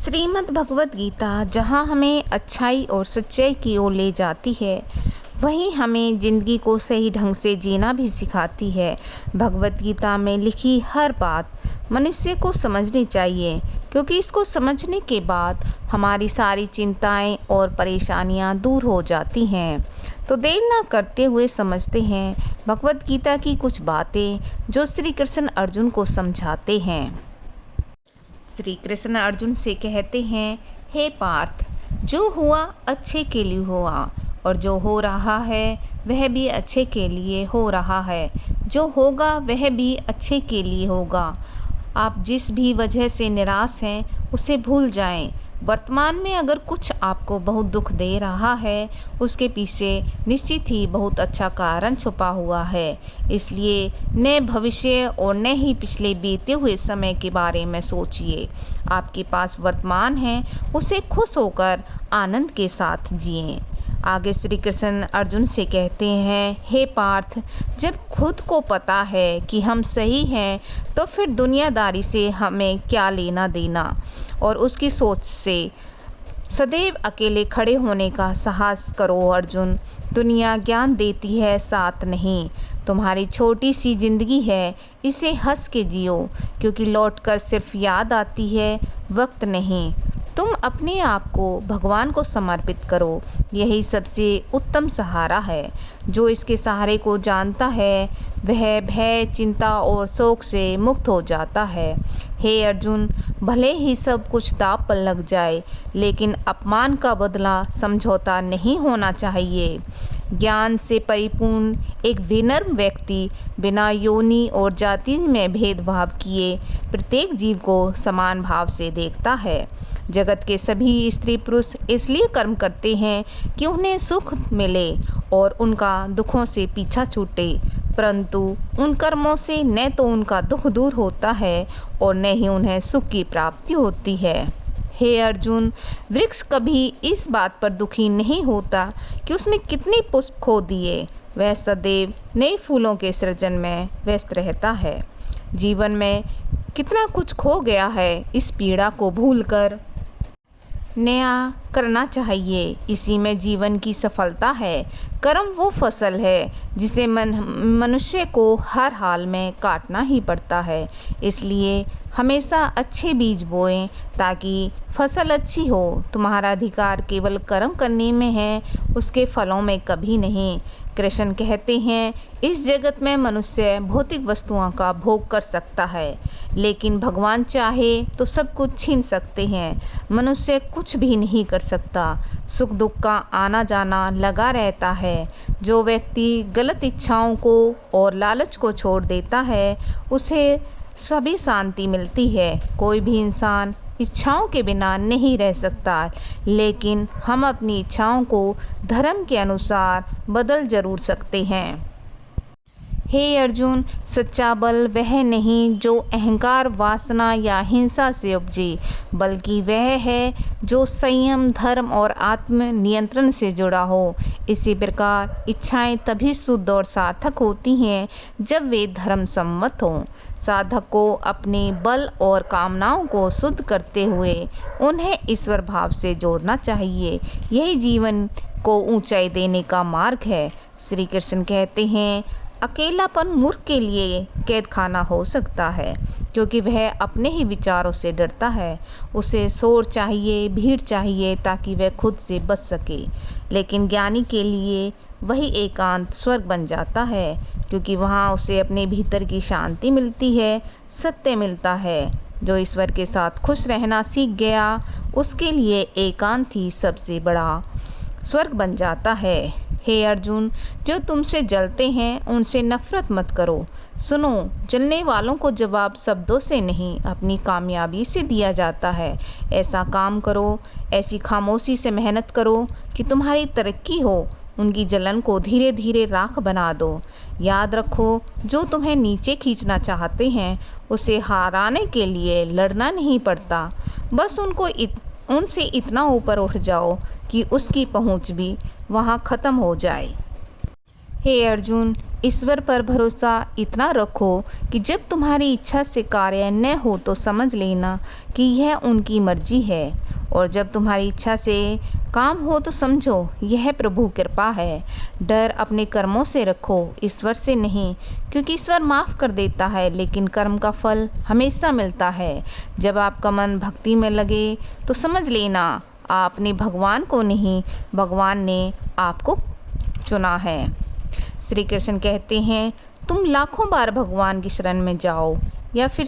श्रीमद् भगवत गीता जहाँ हमें अच्छाई और सच्चाई की ओर ले जाती है, वहीं हमें ज़िंदगी को सही ढंग से जीना भी सिखाती है। भगवत गीता में लिखी हर बात मनुष्य को समझनी चाहिए, क्योंकि इसको समझने के बाद हमारी सारी चिंताएं और परेशानियां दूर हो जाती हैं। तो देर ना करते हुए समझते हैं भगवत गीता की कुछ बातें जो श्री कृष्ण अर्जुन को समझाते हैं। श्री कृष्ण अर्जुन से कहते हैं, हे पार्थ, जो हुआ अच्छे के लिए हुआ और जो हो रहा है वह भी अच्छे के लिए हो रहा है। जो होगा वह भी अच्छे के लिए होगा। आप जिस भी वजह से निराश हैं उसे भूल जाएं। वर्तमान में अगर कुछ आपको बहुत दुख दे रहा है, उसके पीछे निश्चित ही बहुत अच्छा कारण छुपा हुआ है। इसलिए न भविष्य और न ही पिछले बीते हुए समय के बारे में सोचिए। आपके पास वर्तमान है, उसे खुश होकर आनंद के साथ जिएं। आगे श्री कृष्ण अर्जुन से कहते हैं, हे पार्थ, जब खुद को पता है कि हम सही हैं, तो फिर दुनियादारी से हमें क्या लेना देना। और उसकी सोच से सदैव अकेले खड़े होने का साहस करो अर्जुन। दुनिया ज्ञान देती है, साथ नहीं। तुम्हारी छोटी सी जिंदगी है, इसे हंस के जियो, क्योंकि लौटकर सिर्फ याद आती है, वक्त नहीं। तुम अपने आप को भगवान को समर्पित करो, यही सबसे उत्तम सहारा है। जो इसके सहारे को जानता है वह भय, चिंता और शोक से मुक्त हो जाता है। हे अर्जुन, भले ही सब कुछ दांव पर लग जाए, लेकिन अपमान का बदला समझौता नहीं होना चाहिए। ज्ञान से परिपूर्ण एक विनम्र व्यक्ति बिना योनि और जाति में भेदभाव किए प्रत्येक जीव को समान भाव से देखता है। जगत के सभी स्त्री पुरुष इसलिए कर्म करते हैं कि उन्हें सुख मिले और उनका दुखों से पीछा छूटे, परंतु उन कर्मों से न तो उनका दुख दूर होता है और न ही उन्हें सुख की प्राप्ति होती है। हे अर्जुन, वृक्ष कभी इस बात पर दुखी नहीं होता कि उसमें कितने पुष्प खो दिए, वह सदैव नए फूलों के सृजन में व्यस्त रहता है। जीवन में कितना कुछ खो गया है, इस पीड़ा को भूलकर नया करना चाहिए, इसी में जीवन की सफलता है। कर्म वो फसल है जिसे मनुष्य को हर हाल में काटना ही पड़ता है। इसलिए हमेशा अच्छे बीज बोएं ताकि फसल अच्छी हो। तुम्हारा अधिकार केवल कर्म करने में है, उसके फलों में कभी नहीं। कृष्ण कहते हैं, इस जगत में मनुष्य भौतिक वस्तुओं का भोग कर सकता है, लेकिन भगवान चाहे तो सब कुछ छीन सकते हैं। मनुष्य कुछ भी नहीं कर सकता। सुख दुख का आना जाना लगा रहता है। जो व्यक्ति गलत इच्छाओं को और लालच को छोड़ देता है, उसे सभी शांति मिलती है। कोई भी इंसान इच्छाओं के बिना नहीं रह सकता, लेकिन हम अपनी इच्छाओं को धर्म के अनुसार बदल जरूर सकते हैं। हे अर्जुन, सच्चा बल वह नहीं जो अहंकार, वासना या हिंसा से उपजे, बल्कि वह है जो संयम, धर्म और आत्म नियंत्रण से जुड़ा हो। इसी प्रकार इच्छाएं तभी शुद्ध और सार्थक होती हैं जब वे धर्म सम्मत हों। साधक को अपने बल और कामनाओं को शुद्ध करते हुए उन्हें ईश्वर भाव से जोड़ना चाहिए। यही जीवन को ऊंचाई देने का मार्ग है। श्री कृष्ण कहते हैं, अकेलापन मूर्ख के लिए कैद खाना हो सकता है, क्योंकि वह अपने ही विचारों से डरता है। उसे शोर चाहिए, भीड़ चाहिए, ताकि वह खुद से बच सके। लेकिन ज्ञानी के लिए वही एकांत स्वर्ग बन जाता है, क्योंकि वहाँ उसे अपने भीतर की शांति मिलती है, सत्य मिलता है। जो ईश्वर के साथ खुश रहना सीख गया, उसके लिए एकांत ही सबसे बड़ा स्वर्ग बन जाता है। हे अर्जुन, जो तुमसे जलते हैं उनसे नफरत मत करो। सुनो, जलने वालों को जवाब शब्दों से नहीं, अपनी कामयाबी से दिया जाता है। ऐसा काम करो, ऐसी खामोशी से मेहनत करो कि तुम्हारी तरक्की हो। उनकी जलन को धीरे धीरे राख बना दो। याद रखो, जो तुम्हें नीचे खींचना चाहते हैं, उसे हराने के लिए लड़ना नहीं पड़ता। बस उनसे इतना ऊपर उठ जाओ कि उसकी पहुंच भी वहां ख़त्म हो जाए। हे अर्जुन, ईश्वर पर भरोसा इतना रखो कि जब तुम्हारी इच्छा से कार्य न हो तो समझ लेना कि यह उनकी मर्जी है, और जब तुम्हारी इच्छा से काम हो तो समझो यह प्रभु कृपा है। डर अपने कर्मों से रखो, ईश्वर से नहीं, क्योंकि ईश्वर माफ़ कर देता है लेकिन कर्म का फल हमेशा मिलता है। जब आपका मन भक्ति में लगे तो समझ लेना आपने भगवान को नहीं, भगवान ने आपको चुना है। श्री कृष्ण कहते हैं, तुम लाखों बार भगवान की शरण में जाओ या फिर